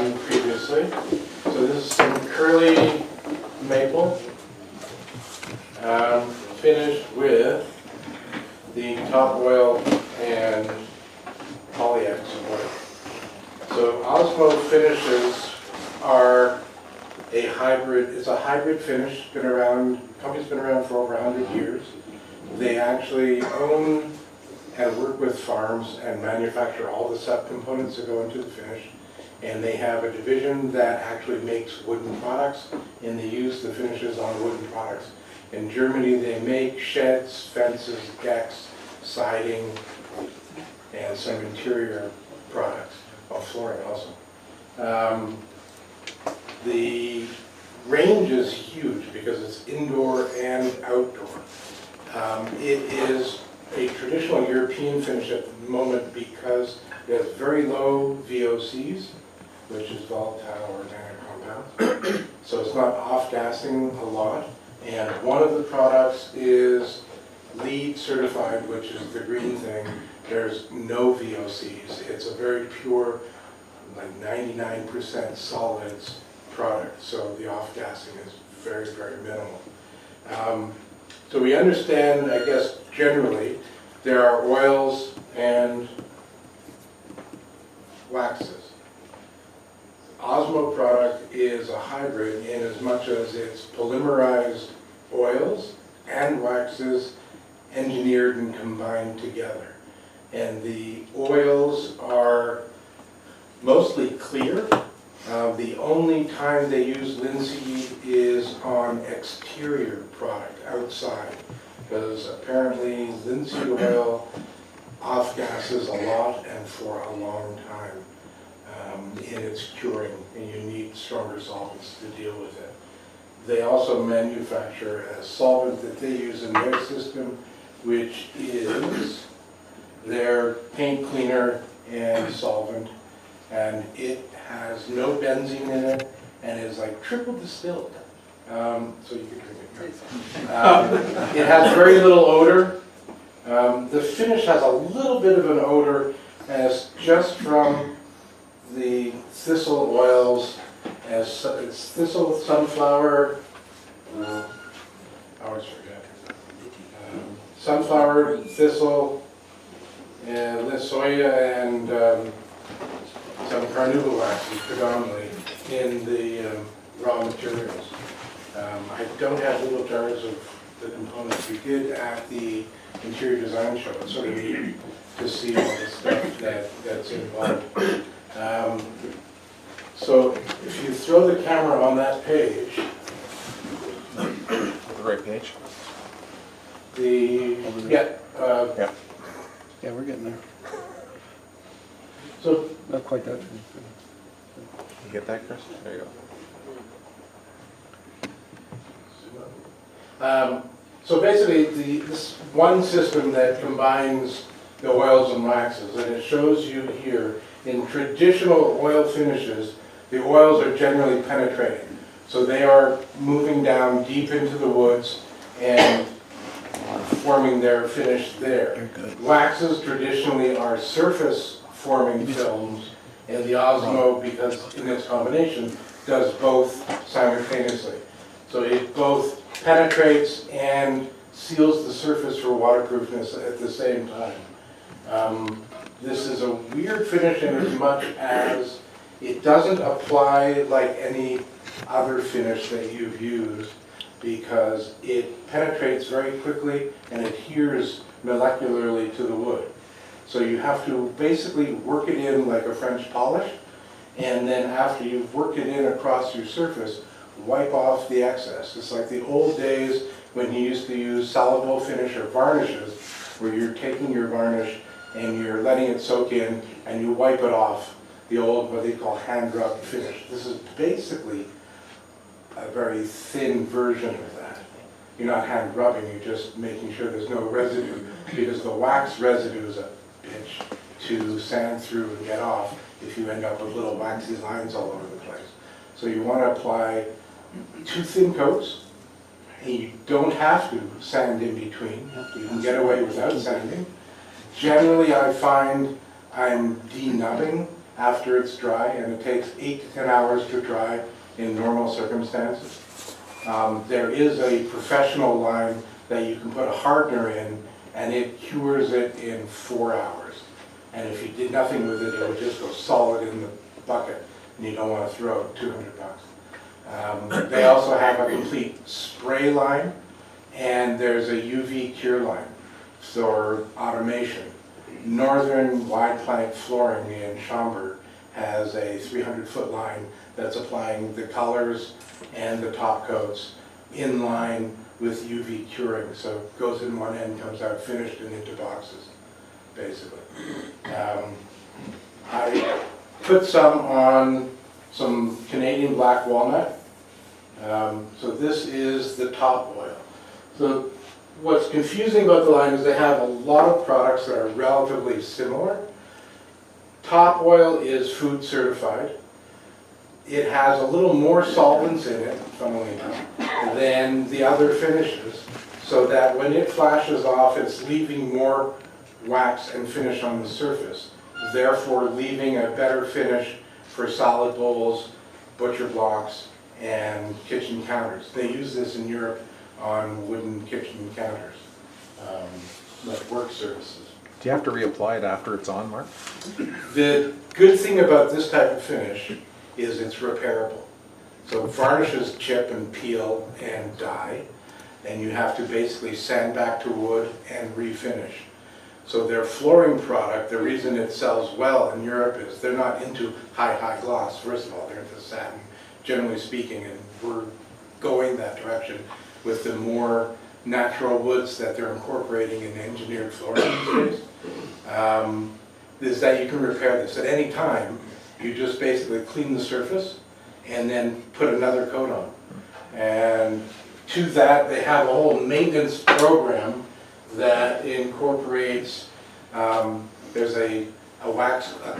done previously. So this is some curly maple, finished with the top oil and polyex oil. So Osmo finishes are a hybrid, it's a hybrid finish, been around, company's been around for over 100 years. They actually own and work with farms and manufacture all the subcomponents that go into the finish. And they have a division that actually makes wooden products, and they use the finishes on wooden products. In Germany, they make sheds, fences, decks, siding, and some interior products, flooring also. The range is huge because it's indoor and outdoor. It is a traditional European finish at the moment because it has very low VOCs, which is volatile organic compounds. So it's not off-gassing a lot. And one of the products is LEED certified, which is the green thing. There's no VOCs. It's a very pure, like 99% solids product. So the off-gassing is very, very minimal. So we understand, I guess, generally, there are oils and waxes. Osmo product is a hybrid in as much as it's polymerized oils and waxes engineered and combined together. And the oils are mostly clear. The only time they use linseed is on exterior product, outside, because apparently linseed oil off-gasses a lot and for a long time in its curing, and you need stronger solvents to deal with it. They also manufacture a solvent that they use in their system, which is their paint cleaner and solvent, and it has no benzene in it and is like triple distilled. So you can drink it. It has very little odor. The finish has a little bit of an odor, and it's just from the thistle oils. It's thistle, sunflower, I always forget. Sunflower, thistle, and soya, and some carnauba waxes predominantly in the raw materials. I don't have little jars of the components. We did at the interior design show. It's sort of neat to see all the stuff that's involved. So if you throw the camera on that page, The right page? yeah, Yeah, we're getting there. so Not quite that. You get that, Chris? There you go. So basically, this one system that combines the oils and waxes, and it shows you here, in traditional oil finishes, the oils are generally penetrating. So they are moving down deep into the woods and forming their finish there. Waxes traditionally are surface forming films, and the Osmo, because in its combination, does both simultaneously. So it both penetrates and seals the surface for waterproofness at the same time. This is a weird finish in as much as it doesn't apply like any other finish that you've used, because it penetrates very quickly and adheres molecularly to the wood. So you have to basically work it in like a French polish, and then after you've worked it in across your surface, wipe off the excess. It's like the old days when you used to use soluble finish or varnishes, where you're taking your varnish and you're letting it soak in and you wipe it off, the old, what they call hand rub finish. This is basically a very thin version of that. You're not hand rubbing, you're just making sure there's no residue, because the wax residue is a bitch to sand through and get off if you end up with little waxy lines all over the place. So you want to apply 2 thin coats, and you don't have to sand in between. You can get away without sanding. Generally, I find I'm denubbing after it's dry, and it takes 8 to 10 hours to dry in normal circumstances. There is a professional line that you can put a hardener in, and it cures it in 4 hours. And if you did nothing with it, it would just go solid in the bucket, and you don't want to throw out $200. They also have a complete spray line, and there's a UV cure line for automation. Northern Wide Plank Flooring in Schaumburg has a 300-foot line that's applying the colors and the top coats in line with UV curing. So it goes in one end, comes out finished and into boxes, basically. I put some on some Canadian black walnut. So this is the top oil. So what's confusing about the line is they have a lot of products that are relatively similar. Top oil is food certified. It has a little more solvents in it, funnily enough, than the other finishes, so that when it flashes off, it's leaving more wax and finish on the surface, therefore leaving a better finish for salad bowls, butcher blocks, and kitchen counters. They use this in Europe on wooden kitchen counters, like work surfaces. Do you have to reapply it after it's on, Mark? The good thing about this type of finish is it's repairable. So varnishes chip and peel and dye, and you have to basically sand back to wood and refinish. So their flooring product, the reason it sells well in Europe is they're not into high gloss. First of all, they're into satin, generally speaking, and we're going that direction with the more natural woods that they're incorporating in engineered flooring these days. Is that you can repair this at any time. You just basically clean the surface and then put another coat on. And to that, they have a whole maintenance program that incorporates, there's a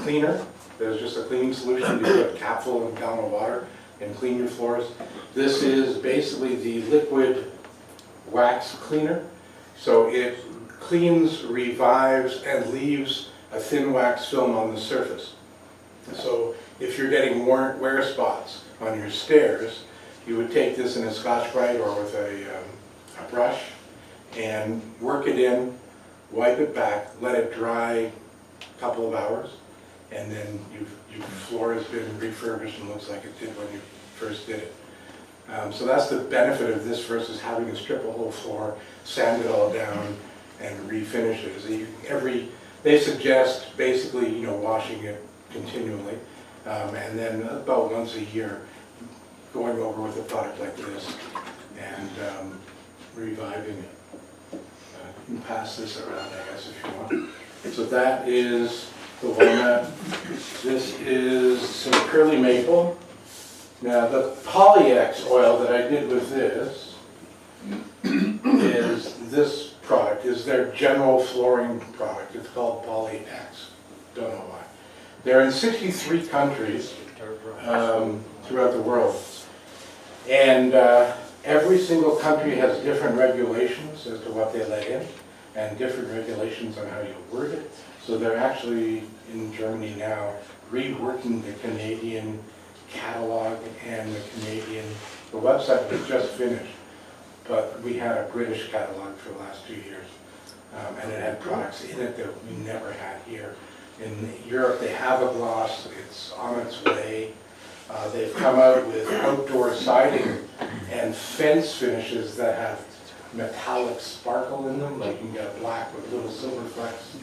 cleaner. There's just a cleaning solution. You put a capful and a gallon of water and clean your floors. This is basically the liquid wax cleaner. So it cleans, revives, and leaves a thin wax film on the surface. So if you're getting wear spots on your stairs, you would take this in a Scotch-Brite or with a brush and work it in, wipe it back, let it dry a couple of hours, and then your floor has been refurbished and looks like it did when you first did it. So that's the benefit of this versus having to strip a whole floor, sand it all down, and refinish it. So they suggest basically, washing it continually, and then about once a year, going over with a product like this and reviving it. You can pass this around, I guess, if you want. So that is the walnut. This is some curly maple. Now the Polyex oil that I did with this is this product, is their general flooring product. It's called Polyex. Don't know why. They're in 63 countries throughout the world. And every single country has different regulations as to what they let in and different regulations on how you word it. So they're actually in Germany now reworking the Canadian catalog and the website was just finished, but we had a British catalog for the last 2 years. And it had products in it that we never had here. In Europe, they have a gloss, it's on its way. They've come out with outdoor siding and fence finishes that have metallic sparkle in them, like you can get black with little silver flecks,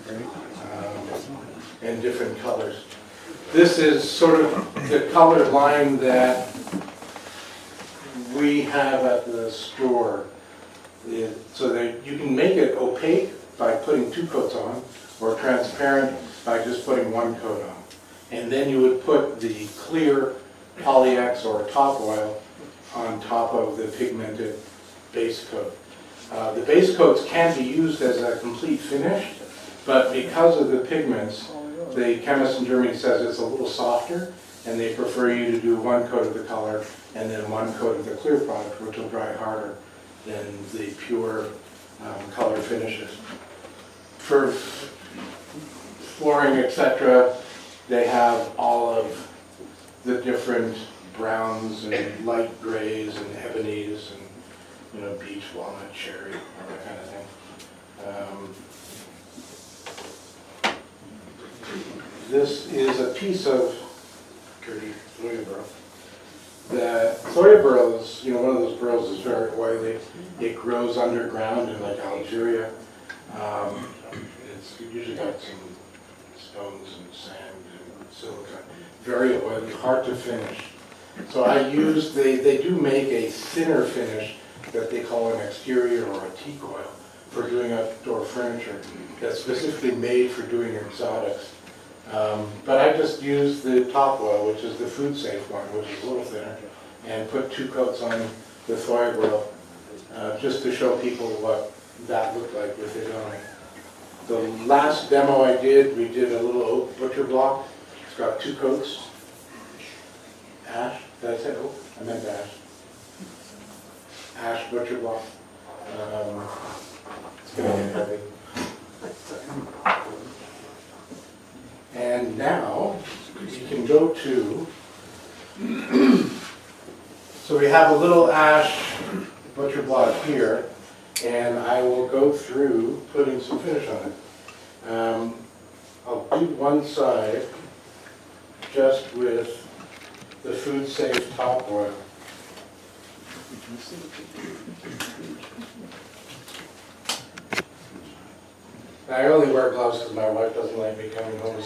and different colors. This is sort of the color line that we have at the store. So that you can make it opaque by putting 2 coats on, or transparent by just putting 1 coat on. And then you would put the clear Polyex or top oil on top of the pigmented base coat. The base coats can be used as a complete finish, but because of the pigments, the chemist in Germany says it's a little softer, and they prefer you to do 1 coat of the color and then 1 coat of the clear product, which will dry harder than the pure color finishes. For flooring, etc., they have all of the different browns and light grays and ebonies and, beech, walnut, cherry, all that kind of thing. This is a piece of dirty soya burl. The soya burl is, one of those burls is very oily. It grows underground in like Algeria. It's usually got some stones and sand and silica. Very oily, hard to finish. So I use, they do make a thinner finish that they call an exterior or a teak oil for doing outdoor furniture that's specifically made for doing exotics. But I just use the top oil, which is the food safe one, which is a little thinner, and put 2 coats on the soya burl, just to show people what that looked like with it going. The last demo I did, we did a little oak butcher block. It's got 2 coats. Ash, did I say oak? I meant ash. Ash butcher block. It's gonna get heavy. And now, you can go to, so we have a little ash butcher block here, and I will go through putting some finish on it. I'll do one side just with the food safe top oil. I only wear gloves because my wife doesn't like me coming home.